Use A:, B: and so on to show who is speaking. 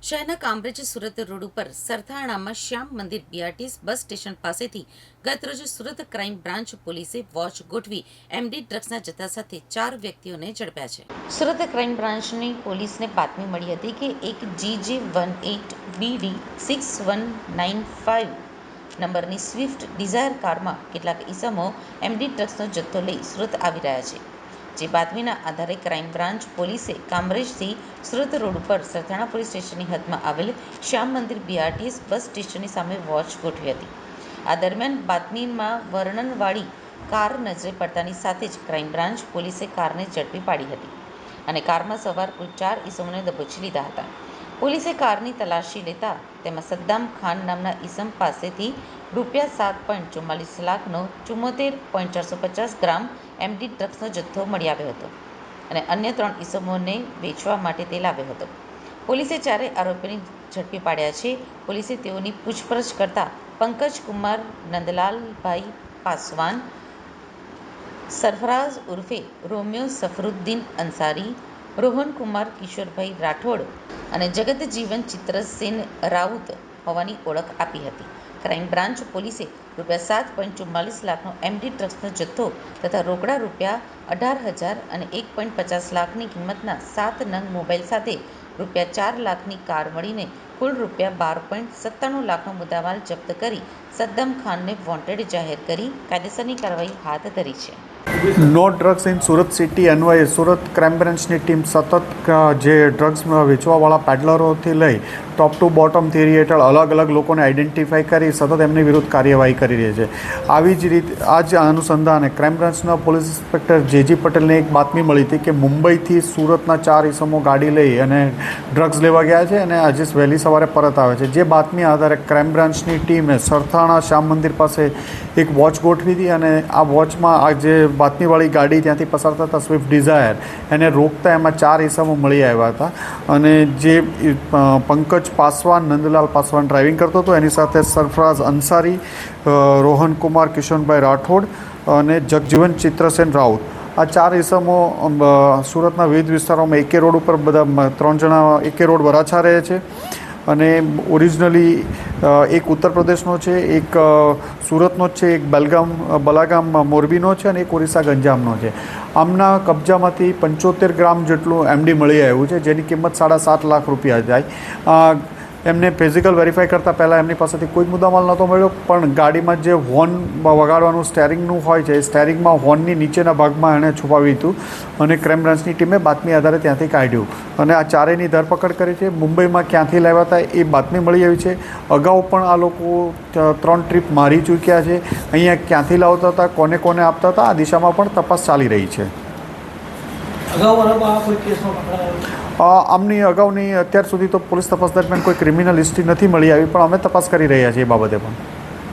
A: શહેરના કામરેજ સુરત રોડ ઉપર સરથાણામાં શ્યામ મંદિર બીઆરટીએસ બસ સ્ટેશન પાસેથી ગતરોજ સુરત ક્રાઇમ બ્રાન્ચ પોલીસે વોચ ગોઠવી એમડી ડ્રગ્સના જથ્થા સાથે 4 વ્યક્તિઓને ઝડપ્યા છે। સુરત ક્રાઇમ બ્રાન્ચની પોલીસને બાતમી મળી હતી કે એક GJ18BD6195 નંબરની સ્વિફ્ટ ડિઝાયર કારમાં કેટલાક ઈસમો એમડી ડ્રગ્સનો જથ્થો લઈ સુરત આવી રહ્યા છે। જે બાતમીના આધારે ક્રાઇમ બ્રાન્ચ પોલીસે કામરેજથી સુરત રોડ ઉપર સરથાણા પોલીસ સ્ટેશનની હદમાં આવેલ શ્યામ મંદિર બીઆરટીએસ બસ સ્ટેશનની સામે વોચ ગોઠવી હતી। આ દરમિયાન બાતમીમાં વર્ણનવાળી કાર નજરે પડતાની સાથે જ ક્રાઇમ બ્રાન્ચ પોલીસે કારને ઝડપી પાડી હતી અને કારમાં સવાર કુલ 4 ઈસમોને દબોચી લીધા હતા। પોલીસે કારની તલાશી લેતા તેમાં સદ્દામ ખાન નામના ઈસમ પાસેથી ₹7.44 લાખનો 74.450 ગ્રામ એમડી ડ્રગ્સનો જથ્થો મળી આવ્યો હતો અને અન્ય 3 ઈસમોને વેચવા માટે તે લાવ્યો હતો। પોલીસે 4 આરોપીઓને ઝડપી પાડ્યા છે। પોલીસે તેઓની પૂછપરછ કરતા પંકજ કુમાર નંદલાલભાઈ પાસવાન, સરફરાઝ ઉર્ફે રોમિયો સફરુદ્દીન અંસારી, રોહન કુમાર કિશોરભાઈ રાઠોડ અને જગતજીવન ચિત્રસેન રાઉત હોવાની ઓળખ આપી હતી। ક્રાઇમ બ્રાન્ચ પોલીસે ₹7.44 લાખનો એમડી ડ્રગ્સનો જથ્થો તથા રોકડા ₹18,000 અને 1.50 લાખની કિંમતના 7 નંગ મોબાઈલ સાથે ₹4 લાખની કાર મળીને કુલ ₹12.97 લાખનો મુદ્દામાલ જપ્ત કરી સદ્દામ ખાનને વોન્ટેડ જાહેર કરી કાયદેસરની કાર્યવાહી હાથ ધરી છે।
B: No drugs in Surat city અન્વયે સુરત ક્રાઇમ બ્રાન્ચની ટીમ સતત જે ડ્રગ્સ વેચવાવાળા પેડલરોથી લઈ ટોપ ટુ બોટમ થિયરી હેઠળ અલગ અલગ લોકોને આઈડેન્ટિફાઈ કરી સતત એમની વિરુદ્ધ કાર્યવાહી કરી રહી છે। આવી જ રીતે આ જ અનુસંધાને ક્રાઇમ બ્રાન્ચના પોલીસ ઇન્સ્પેક્ટર જેજી પટેલને એક બાતમી મળી હતી કે મુંબઈથી સુરતના 4 ઈસમો ગાડી લઈ અને ડ્રગ્સ લેવા ગયા છે અને આજે વહેલી સવારે પરત આવે છે। જે બાતમી આધારે ક્રાઇમ બ્રાન્ચની ટીમે સરથાણા શ્યામ મંદિર પાસે એક વોચ ગોઠવી હતી અને આ વોચમાં આ જે બાતમીવાળી ગાડી ત્યાંથી પસાર થતા સ્વિફ્ટ ડિઝાયર એને રોકતા એમાં 4 ઈસમો મળી આવ્યા હતા અને જે પંકજ પાસવાન નંદલાલ પાસવાન ડ્રાઇવિંગ કરતો હતો એની સાથે સરફરાઝ અંસારી, રોહન કુમાર કિશોરભાઈ રાઠોડ અને જગજીવન ચિત્રસેન રાઉત આ 4 ઈસમો સુરતના વિવિધ વિસ્તારોમાં એકે રોડ ઉપર બધા 3 જણા એકે રોડ વરાછા રહે છે અને ઓરિજિનલી એક ઉત્તર પ્રદેશનો છે, એક સુરતનો જ છે, એક બલાગામ મોરબીનો છે અને એક ઓરિસ્સા ગંજામનો છે। આમના કબજામાંથી 75 ગ્રામ જેટલું એમડી મળી આવ્યું છે જેની કિંમત ₹7.5 લાખ જાય। એમને ફિઝિકલ વેરીફાઈ કરતાં પહેલાં એમની પાસેથી કોઈ મુદ્દામાલ નહોતો મળ્યો પણ ગાડીમાં જે હોર્ન વગાડવાનું સ્ટેરિંગનું હોય છે એ સ્ટેરિંગમાં હોર્નની નીચેના ભાગમાં એણે છુપાવ્યું હતું અને ક્રાઇમ બ્રાન્ચની ટીમે બાતમી આધારે ત્યાંથી કાઢ્યું અને આ 4ની ધરપકડ કરી છે। મુંબઈમાં ક્યાંથી લાવ્યા હતા એ બાતમી મળી આવી છે। અગાઉ પણ આ લોકો 3 ટ્રીપ મારી ચૂક્યા છે। અહીંયા ક્યાંથી લાવતા હતા, કોને કોને આપતા હતા, આ દિશામાં પણ તપાસ ચાલી રહી છે। આમની અગાઉની અત્યાર સુધી તો પોલીસ તપાસ દરમિયાન કોઈ ક્રિમિનલ હિસ્ટ્રી નથી મળી આવી પણ અમે તપાસ કરી રહ્યા છીએ એ બાબતે પણ।